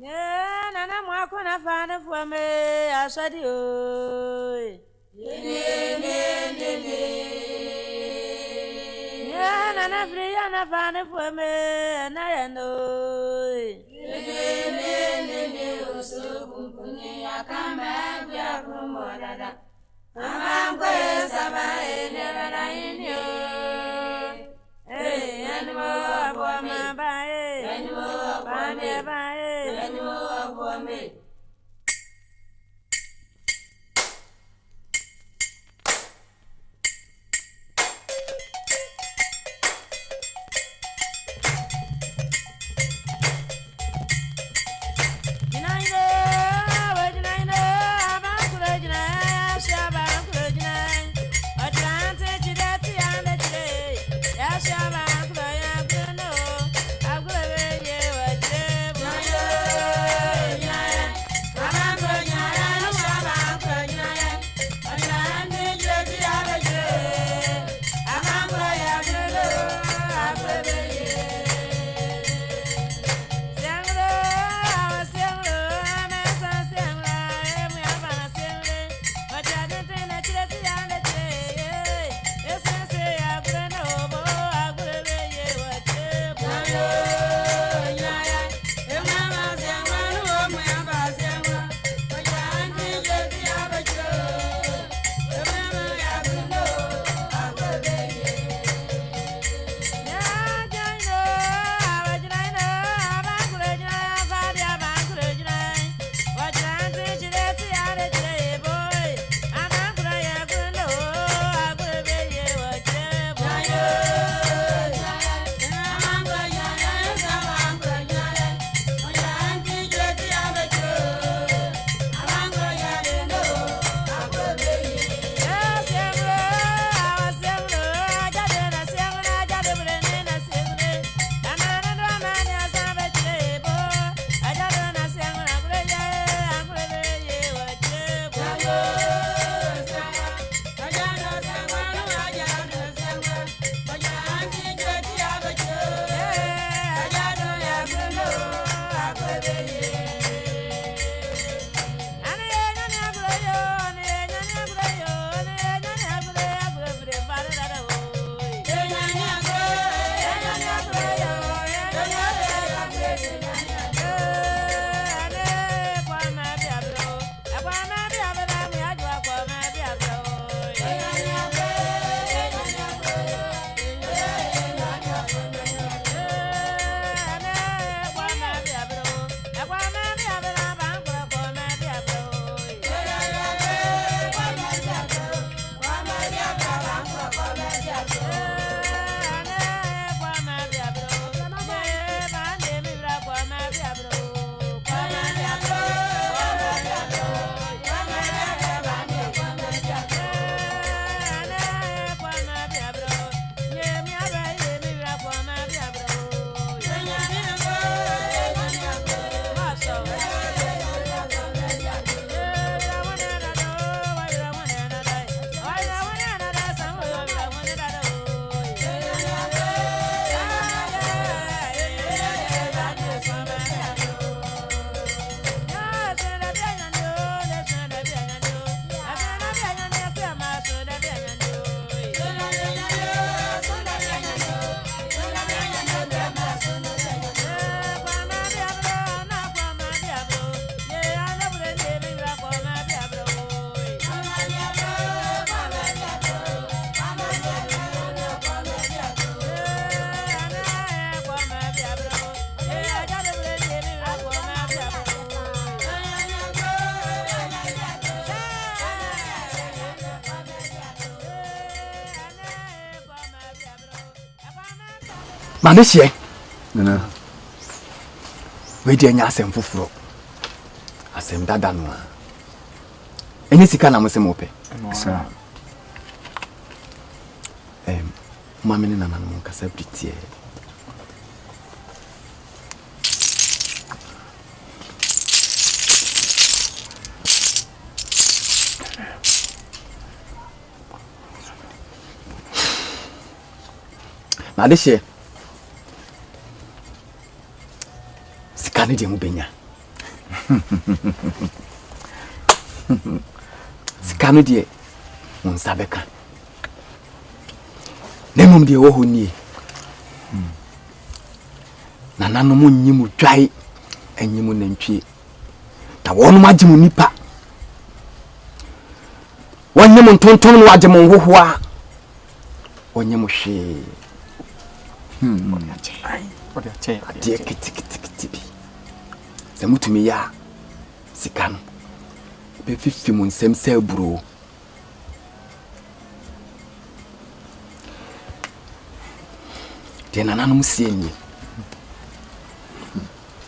Yeah, Nana Mwakuna Fana for me, I said you. Yeah, Nana Friana Fana for me, and I know. I come back, we are from Morada. I'm going to never in you. Hey, animal, woman, by animal, by animal, woman. Manesie nana we dey nya asem foforo asem dada no eni sika na mose mope sa mama ni nana mo kasa bitie Manesie Kani dia mubenya Sika no de won sabeka nemum de wo ho nie nanano mo nyimu dwai anyimu nantwie ta wono magemu nipa wonyemu ntontom no agemu hohoa wonyemu hwe What a chair. de kitikiti bi se mutumi ya sika no be fifi mu nsem se buro de nanano mu sie nie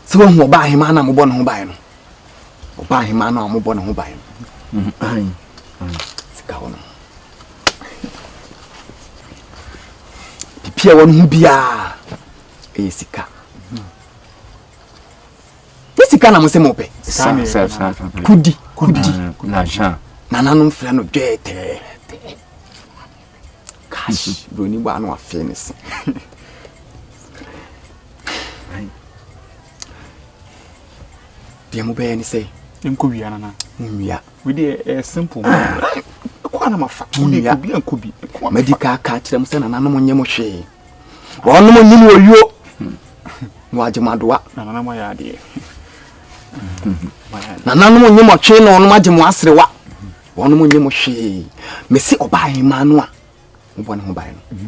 se wo ho ba hema na mo bɔ ne ho ban no ba hema na mo bɔ ne ho ban no sika wono pipia won hu bia sika sika na mo se mo pe kudi la jean nanano mfra no dwete cash broni ba no afi ne se dia mo be ni say Enko wi anana. Nwia. We dey simple. Kwa na mafa. We dey bi enko bi. Medical ka kire mo say nanano mo nyem hwe. Wono mo nyim oyuo. No agemadoa. Nanana mo ya de. Nanano mo nyem hwe no no magemo asrewa. Wono mo nyem hwe. Mesi oba hema no a. Mo bone ho ban no.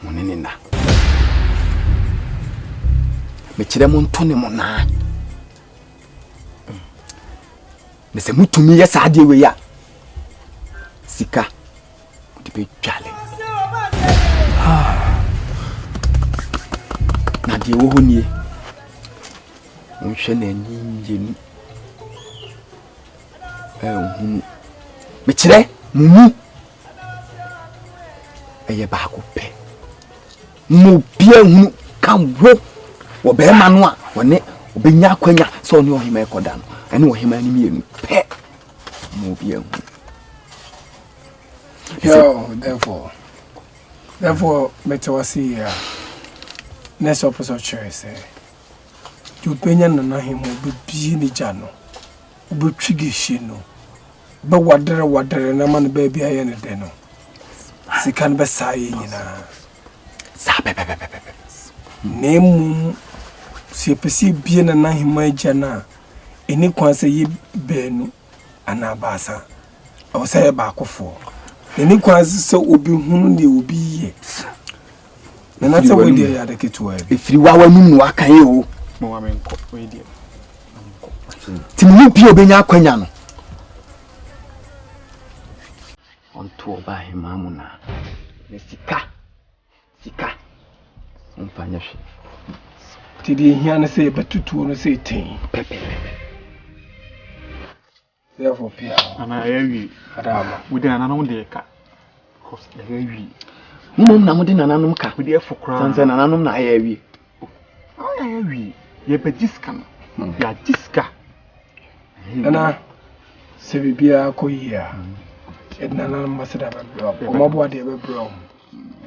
Mo ne nna. Me kire mo ntone mo na. Nese mutumi ya saade we ya sika de be twale na de wo honie unhwe na nyinjenu hu me kire mumu eye ba ko pe mo bia hu kan wo be ma no a wone obenya akwanya so ne ohima ekoda no ene ohima ni mienu pe mo bia hu yo therefore metawasi ya next episode choice you penya na him be bi ni jano be twigi shi no be wadere na man be bia ye ne de no sikan be saye nyina sa pe nemu si pesi bie na him ajana eni kwanse yi benu anabasa o say ba akofo eni kwanse so obi hunu ne obi ye na na tawo dia ya de ketua efiri wa wanum no akan ye o Mo wa menko we dey. timimu pia obenya akwanya no onto oba hema mu na ne sika onfanya hwe tidi hia ne say batutuo no say ten pepe therefore pia Ana ya wi. adama We dey nanana mo dey ka. Cause ya wi. mum na mo de nananum ka We dey fokra. sanse nananum na ya wi Ah ya wi. Ye be diska no. Ya diska. ana se bibia koyia edna na masada ba bro o mabo de ba bro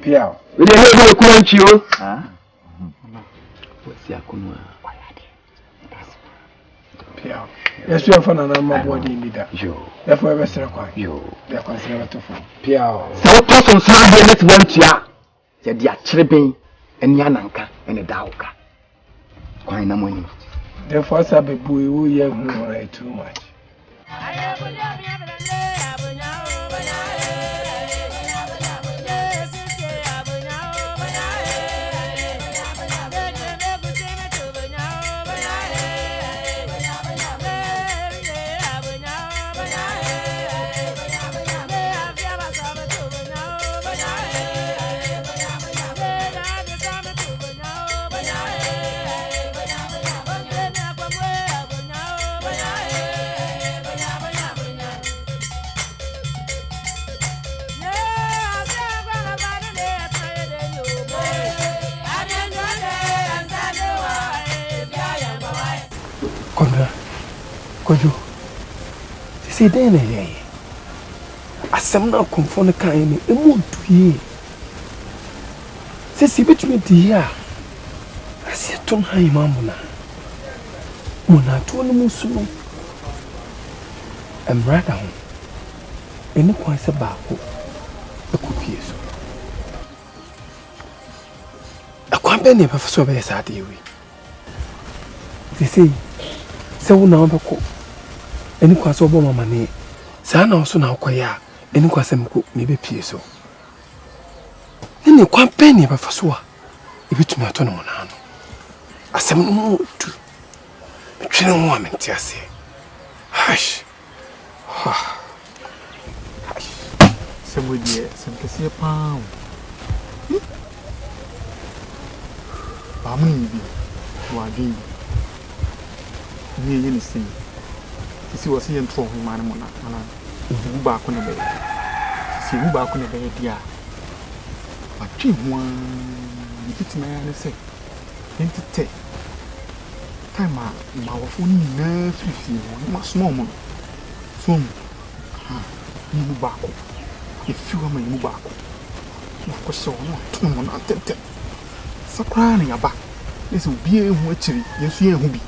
pia we dey no ko anchi o wasi akunu pia yesu afa na mabo de mida yo therefore be sere kwa yo be kwa sere to fo pia so to so san de net wantua ye de akire ben eni ananka ene dawoka kwan na monyi therefore sa be bu ewu ye hu right too much Kojo. Sisi den na ye. Asem na konfo ne kan ni emu duye. Sisi betumi di ya. Asi ton han imamu na. Monato no musuno. Emrada ho. Eni kwan se baako ekopie so. Akwan be ne ba so be sa de wi. Sisi se wo na obeko. Eni kwan so bo mama ne. Sa na so na okoya. Eni kwan se mko me be pie so. Eni kwan be ne ba so a. Ebitumi ato no na no. Asem no mu tu. Twene ho amenti ase. Hash. Somebody, some can see a pound. Bammy, you are gay. You see, this was here and throw him, man. Who back on the bed? See who back on the bed, yeah. But you one, it's man, I say, into take. Time out, my phone nerves with you, must moment. Soon, you move back. If you are my move back, you are so not tempted. So crying your back. This will be a witchery, yes, you will be.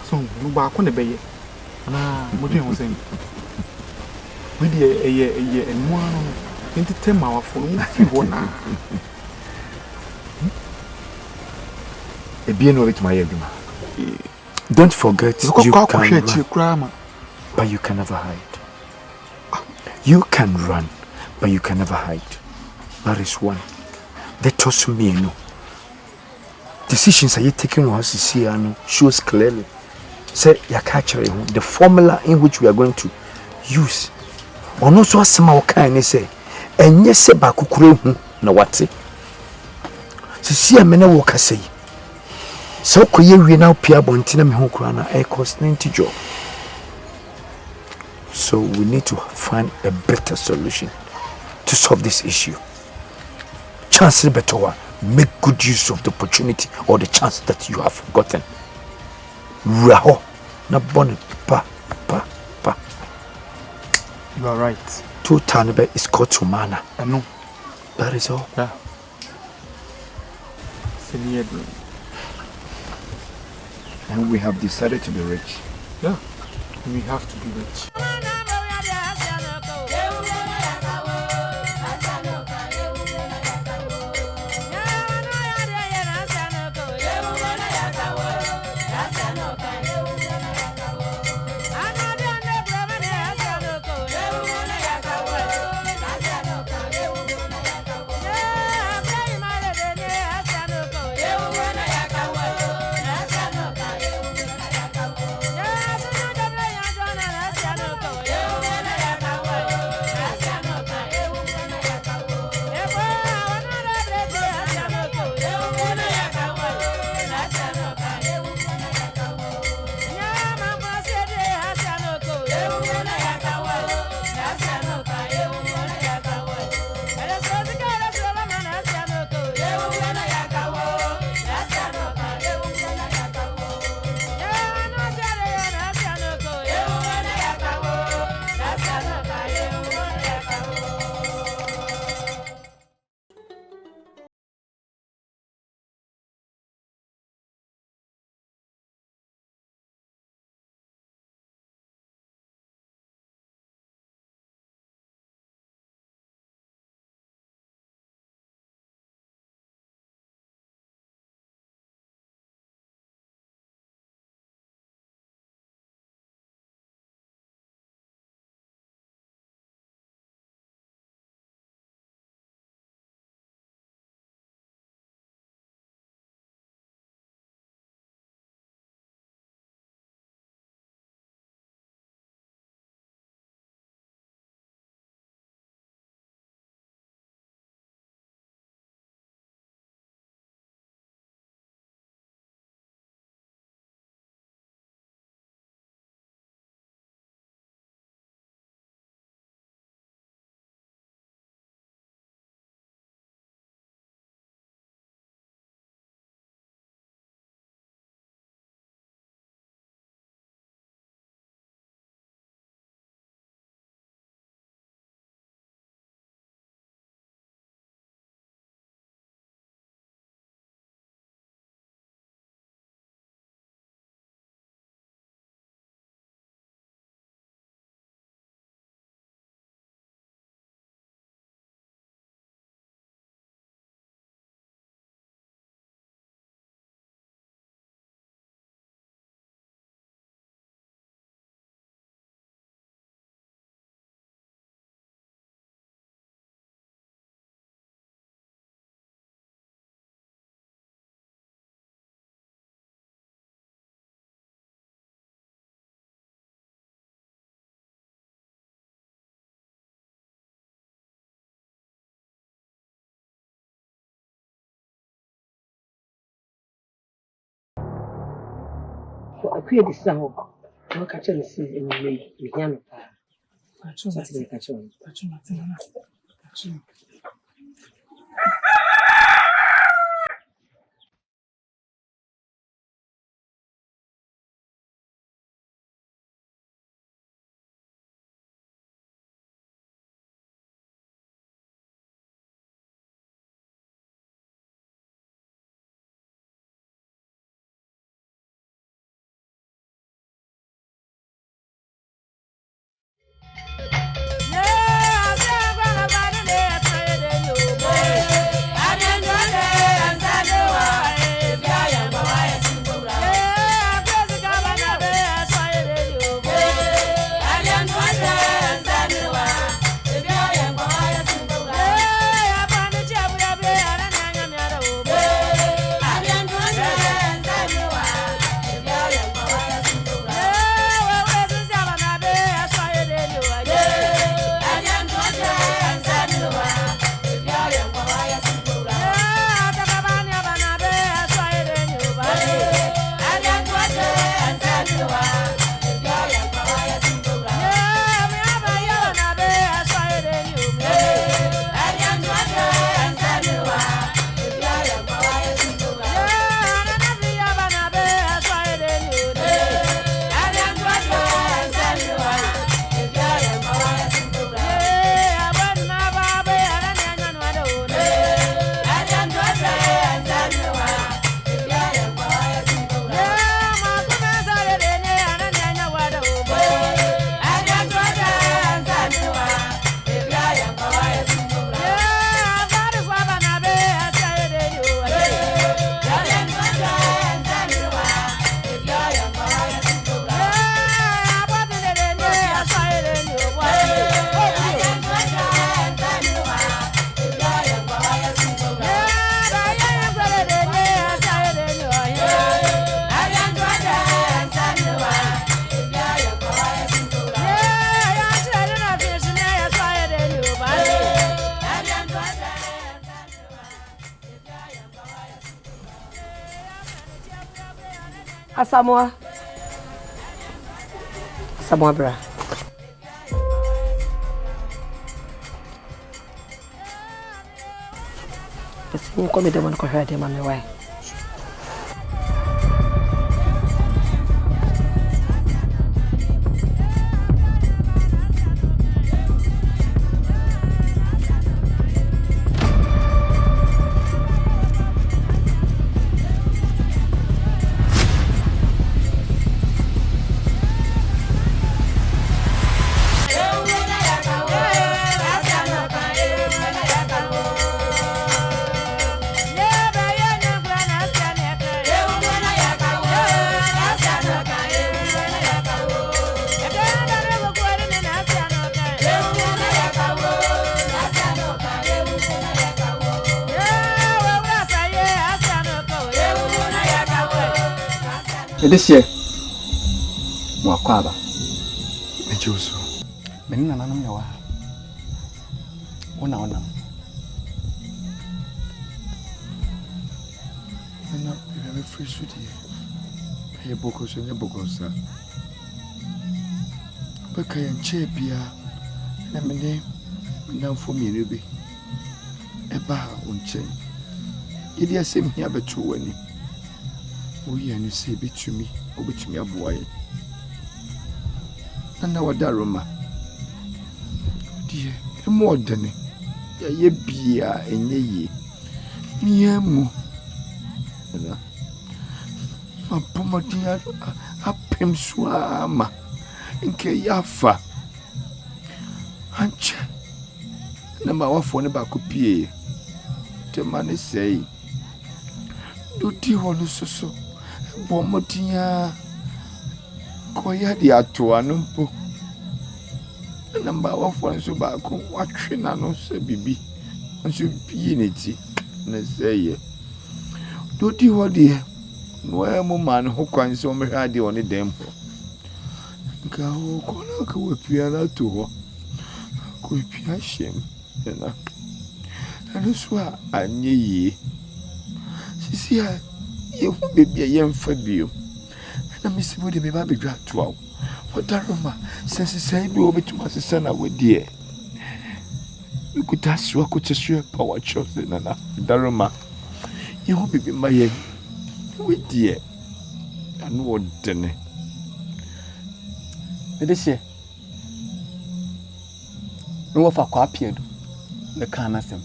So, move back on the bay. What do you say? We did a year and one into 10 hours for you one hour. A being over to my egg. Don't forget, you can run, but you can never hide. You can run, but you can never hide. That is one. They toss me, no. Decisions are you taking once you see and shows clearly. Say, you catch the formula in which we are going to use. Or no, so some kind say, and yes, say bakukuru, no what's it. See a man walk say. So, we now Pia Bontina Mihokrana, a cost 90 job. So we need to find a better solution to solve this issue. Chance better one. Make good use of the opportunity or the chance that you have gotten. Raho, na bonnet pa. You are right. Two Tanibe is called to mana. I know. That is all. Yeah. And we have decided to be rich. Yeah. We have to be rich. I create the sound. I catch and see in me, young. Asamoah bra. Esi ko me dem ko hwede ma me wai. This year, Wakwaba. The Josu. Menina Nanawa. Ona. I'm not very free with you. Pay Bocos and your Bocosa. But I am Chapia. And my name now for me, Ruby. A bar on chain. It is same here, but true when we and you say bit to me, or bit to me a boy. And now a daruma. Dear, more than it. Ye be and ye. Near mo. My pomatia a pim swama in Kayafa. Ancha. Number one for the back of P. The man is say, do dear one so. Bomotia Koya di Atuanumpo. Number one for so back, watching no say bibi. And should be in it. And say, do dear what dear. No man who can so me had on the dempo. Go, go piano to her. Go piano shame. And that's why I knew ye. See, you be a young Fabio. na misi wo de me ba be dwa to awo odaroma sensesai bi obetuma sesana wedie kuta swa ko chesua power chose nana daroma ye ho bibi maye wedie anu odene Medeshe. No wa fa kwa piedu. Ne kan asem.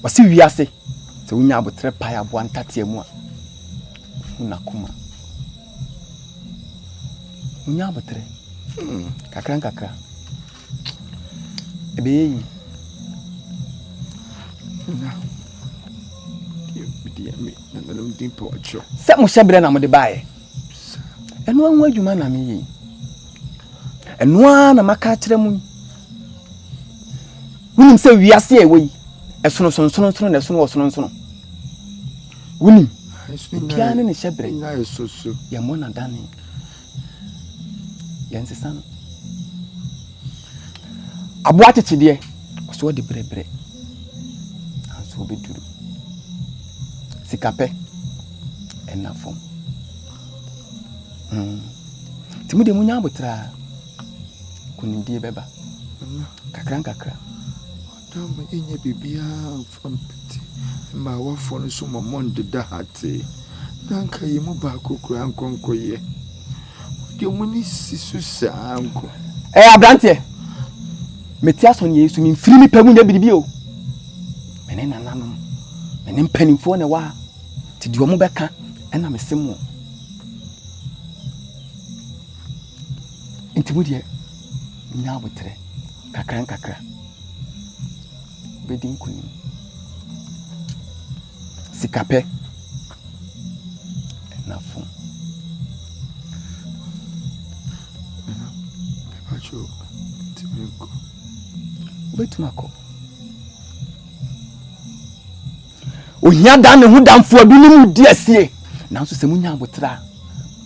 Wasi wiase. Se wonya abotre pa ya bo antate mu a. Una kuma. Wonya abotre. Kakra. Ebe yi. Na. Dia me na no din po acho. Se mo hyebre na mo de bae. Eno anwa adwuma na me yi. Eno na maka kire mu. Wunim se wiase e we. Esono na esono. Wunim. Piano ne hyebre. Na esoso. Ya mo na dane. Ya nsesa no. Aboa tetede. So de brebre. Anso be duru. Sikape. Enafom. Timude munya abotra. Kunindie beba. Kakra. Dama enye bibia from pity. Ma wafo no so momonde da hate. Nanka yimu ba kokura nkonkoye. De muni sisu sanko. Abrante. Metia so ne Yesu mi mfiri mi pamu nya bibi o. Mene nananom. Mene mpanimfo ne wa. Ti di omo beka ena mesemu. Intimudie. Nya abotre. Kakra. Bedin kunim. Sikape. Enafo. Bebacho timiko. Betumako. Ohia dan ne ho damfo adu ni mu di asie. Nanso se munya abotra.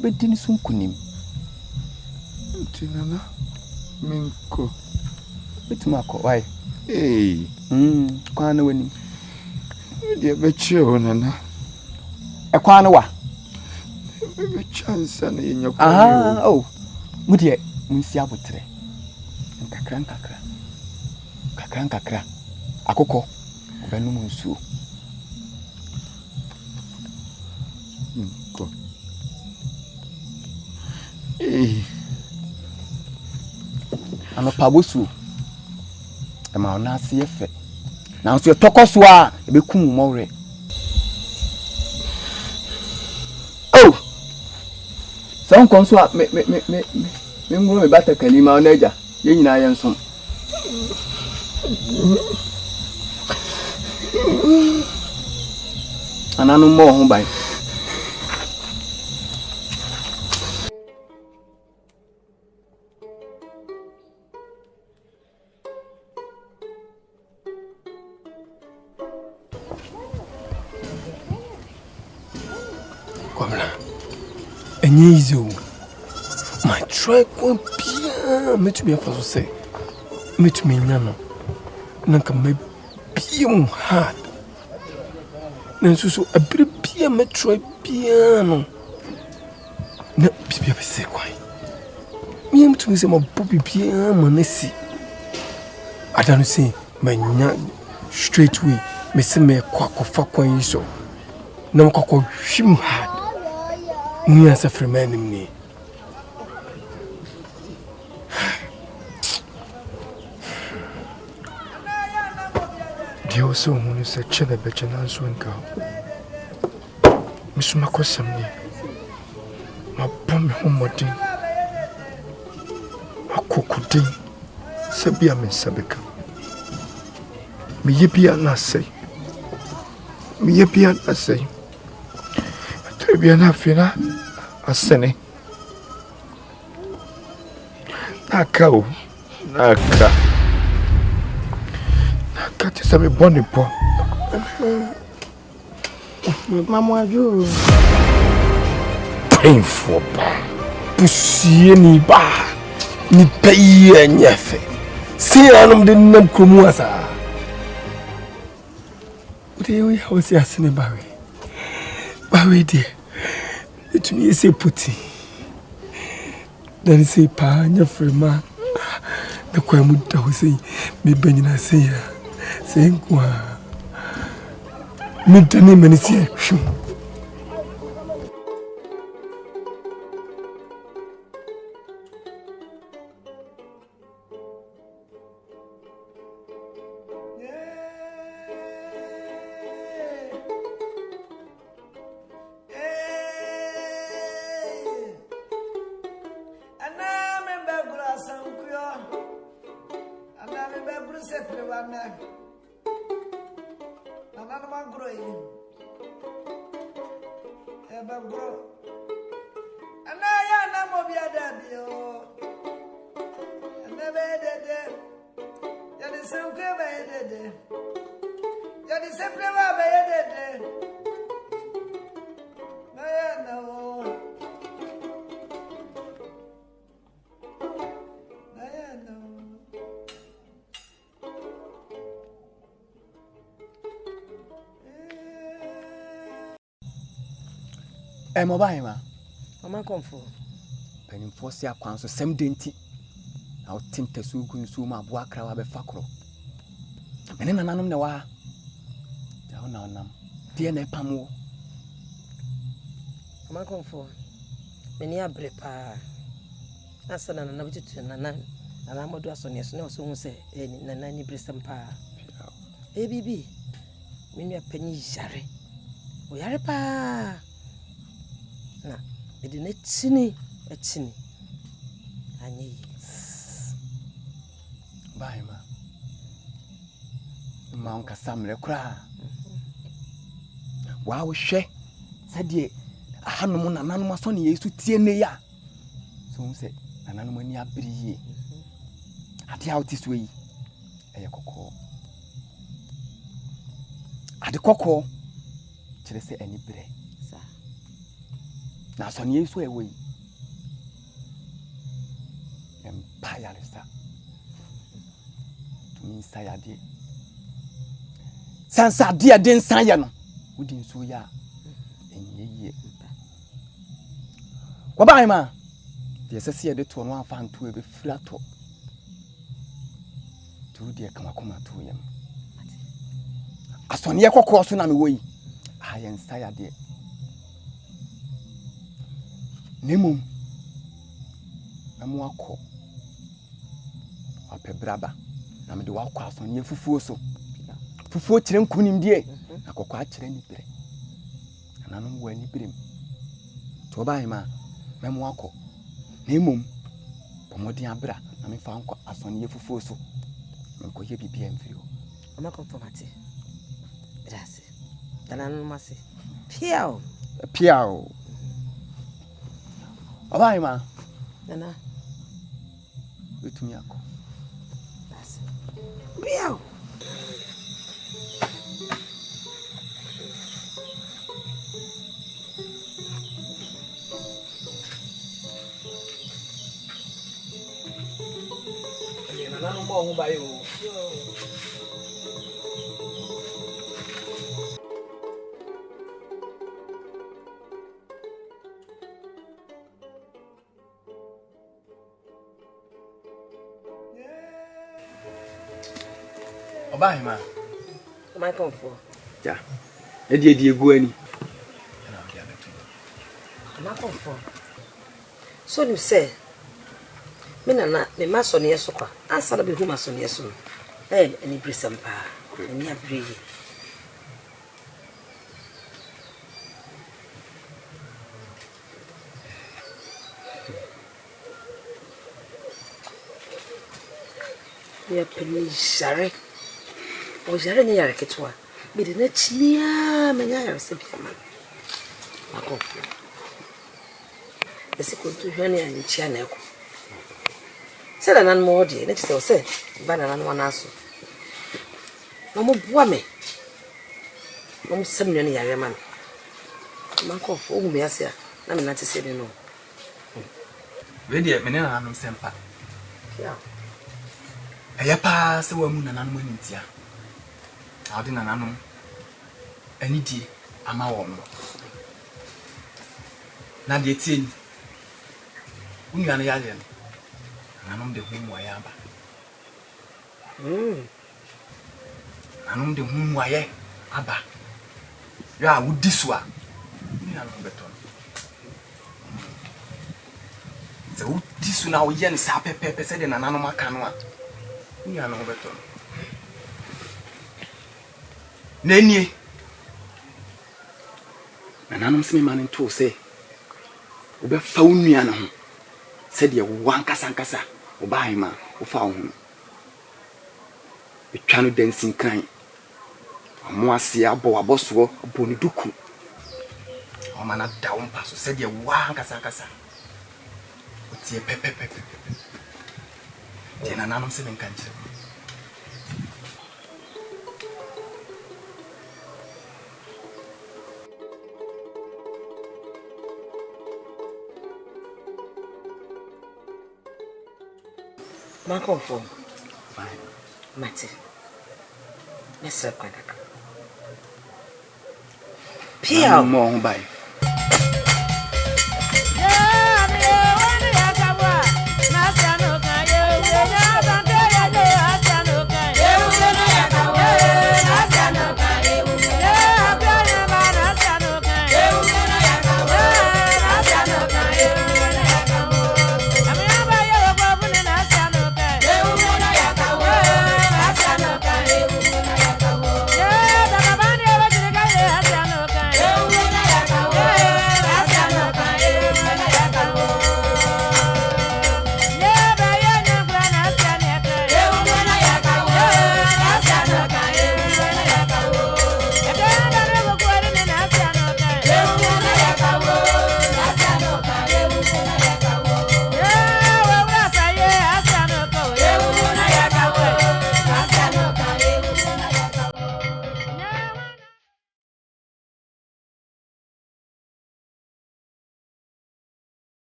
Bedin so kunim. Tinana minko. Betumako. Why? Hey. Kwana wani. Dia beche onana. E kwana wa. Be chance na yenya kwa. Oh. Mudie munsi abotre. Kakra. Akoko. Obenu munsuo. Ko. Eh. Anopa bosu. Ema ona ase efe. Na nso tokoso a ebekum mowre. Oh. Son konso a me ngoro me bata kalima ona eja. Ye nyina ye nso. Ananu mo ho bai. Enye easy o. My try kon pia metumi afa so say. Metumi nya no. Nanka me pia hard. Nanso so abire pia me try pia no. Na bibia be say kwai. Me metumi say ma bobi pia manasi. Adanu say me nya straight way. Me say me kwakofa kwan yi so. Na mkwakọ hwim hard. Ni asa fremen ni. Dio so hunu se chele beche na nso nka. Misuma kwasam ni. Ma bom ho modin. Akokudin. Se bia me sabeka. Me yebia na sei. Trebia na fina asene. Naka ti sabe boni po. Mama jo. Painful ba. Pusie ni ba. Ni paye nyefe. Si anum de nam kromu asa. We hausi asene bawe. Bawe de. Etumi ese puti. Then say, Pa, your friend, ma. The Quamuta will say, me Benina say, saying, Qua. Meet the name and see action. Mobile ma. Mama comfort. Penim force akwan so sem denti. Na otinta su gun su ma bo akra wa be fakro. Mene nananom ne wa. Ja ona onam. Die na pamwo. Mama comfort. Meni abre pa. Asa na na bitu na amadu asone so na so hu se na ni bresem pa. Bibi. Menu apani jare. O yare pa. Na edi na chini anyi Bye ma onka samre kra wa wo hwe sade ahanom nananom aso ne yesu tie ne ya so nse nananom ani abriye ade awti so yi eye kokko ade kokko kire se ani bre na so ne yesu ewe empire lesa to me sayade sansa dia den sanya no wodi nso ya enye kwa bai ma de sese de to no afa nto e be flato to de kama koma to yam asone kokko so na me woyi ayen sayade Nemum amu akọ apebraba na me de wakọ asonye fufuo so fufuo kire nkunim die akọkọ a kire ni bere ananom wa ni berem to ba ma memu akọ nemum pomodin abra na me fa nkọ asonye fufuo so me ko ye bibia mfiri o ama konfomate brase dananom mase piao Oba ma. Nana. Wetumi akọ. That's it. Biao. Nana no mo ho ba yo. Oba hima. My comfort. Ja. E die egu ani. My comfort. So you say me nana me ma so ne yeso kwa. Ansa na be hu ma so ne yeso. Any brisam pa. Any abri. Ya peli jare. O jare ni yare ketwa. Be de na chilia me nya yare se bi ma. Akofo. Ese ko tu hwane ani chia na eko. Se da nan mo de na ti se ba na nan wana so. No mo bua me. No mo sem ne yare man. Man kofo o mu me ase a na me na ti se de no. We de me ne na nanom sempa. Yeah. Eya pa se wa mu na nanom anintia. Ade na nanom anidi ama wo no. Na de tie ni. Unyana yale. Nanom de hu waye aba. Nanom de hu waye aba. Ya wudi so a. Unyana beto. Se wudi so na wo ye ne sa pepepe se de nanom aka no a. Unyana beto. Nenie. Nanom se me man to se. Obe fa unyana ho. Said you one casancasa, or buy ma, or found a channel dancing crying. A more see a boa boss war, a boniduku. O man, down pass, said you one casancasa. What's your pepe? Then an announcement country. Ma conform. Mate. Let's have quite a Pia more by.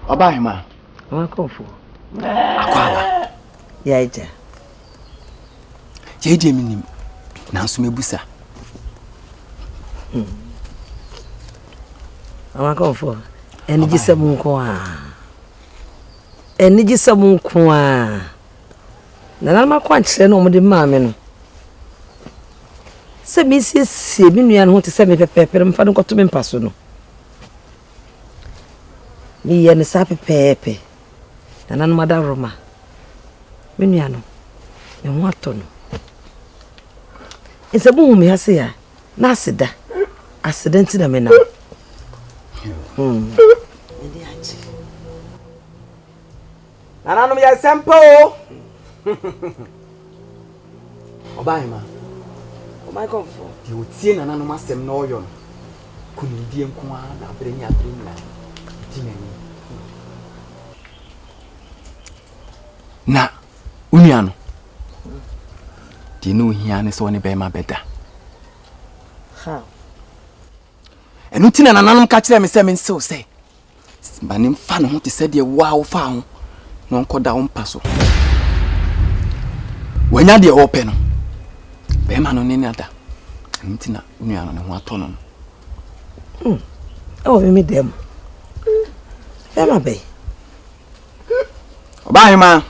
Obahima. Wakonfo. Akwawa. Yaija. Jeje minim. Nanso mebusa. Wakonfo. Eniji samu nko a. Eniji samu nko a. Na ma kwankyere no mo de maame no. Se mi sie mi nua no ho te se me pepepe mfa no koto me mpaso no. Mi ye ne sa pepepe. Na nanu mada Roma. Mi nua no. Me ho ato no. Nse bu mi hase ya. Na asida. Accident na me na. Ndi achi. Na nanu ya sempo. Obahima. Oh my God, for you tie na nanu masem na oyo no. Kunidie nko a na abrenya tinani. Na unia no. Di no hia ne so ne be ma beda. How? And you think an catch them is so say. My name fan who said ye wow found no call down passo. When you're the open, be man on any other. And Tina, you are on one ton. Oh, we meet them. Emma Bay. Bye, ma.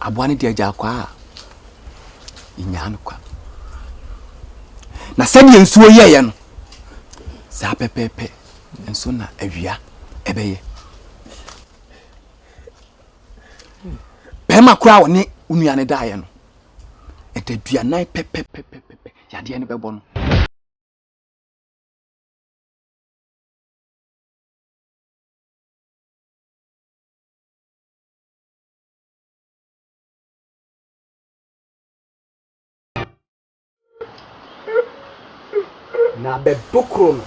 I wanted dear Jacqua in Yanqua. Na send you so yan. Sape pepe and sooner evia ebeye. Pema crow ni uniane dian. And the Diana pepe Yadian Bebon. Na be bokro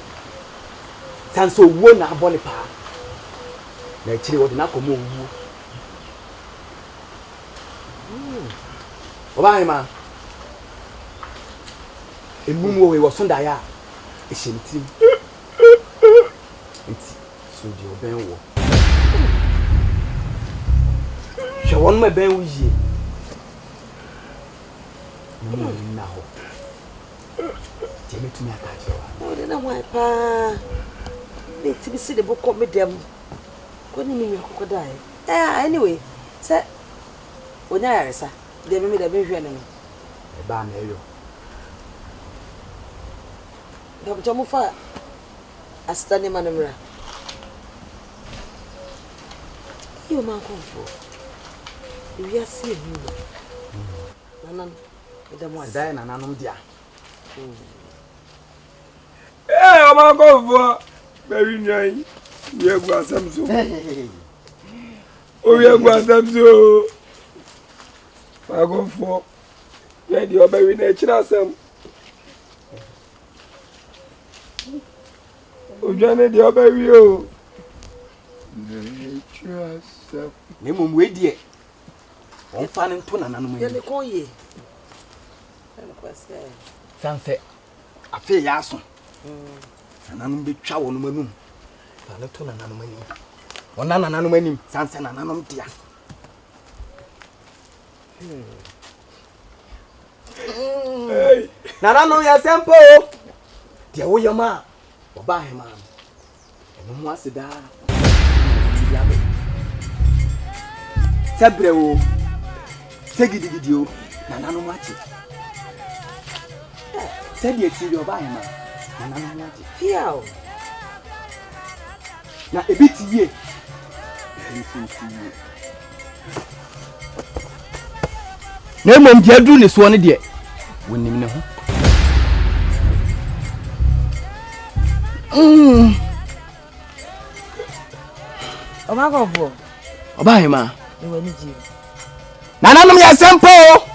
sanso wo na abone pa na chiri wo na komo wu oba ma emum wo we wo sonda ya ehyentim enti so di oben wo hwe won ma ben wo yie mo na ho Jimmy to me attach you. Oh, then I'm why pa. Let me see the book of me them. Couldn't mean you could die. Anyway, sir. When I are, sir, they made a baby. A ban, you. Dr. Mufa, a standing man. You man come for. You are seeing you. None of them was dying and I'm dear. Hey, I'm a go for very nice. We have got some so. Oh, we have got some so. I go for. Yeah, you are very natural. Some. Oh, Janet, you are very you. Natural self. Name we dear. On fanning to an animal. You're the call ye. Sunset. I feel yasso. And I'm be chow on my room. Fanaton and anomaly. One anomaly, Sansan and Anum dear. Now I know your sample. Dear, wo your ma. Oba him, man. And no more sit down. Sabreo. Segidi video. Nanano match. Said you see your buy, man. Nanano match. Here. Now a bit ye. No mom dear do this one dear. When you know. Oh my God, boy. Oba him, man. You will need you. Nanano ya sample.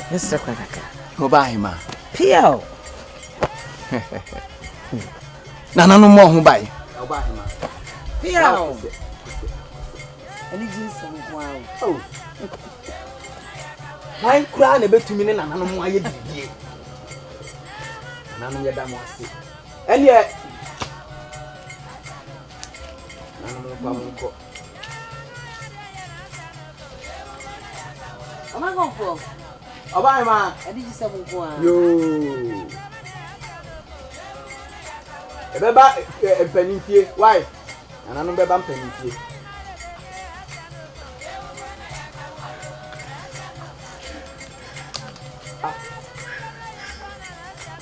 Mr. Quacker. Oba him, man. Pio. Nanano more who buy. Oba him, man. Pio. I need you some wow. Oh. Why cry a bit to me and I know why you did. And I know you're damn was. And yet, I don't know. Am I going for? Oh, bye, ma. I did you some wow. Yo. A penny here. Why? And I know the bump penny here.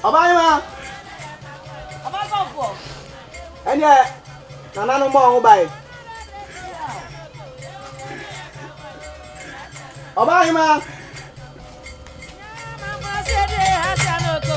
Oba ma. Am I going for? And yet, Nana no more buy. Oba ma. Mama said they had to go.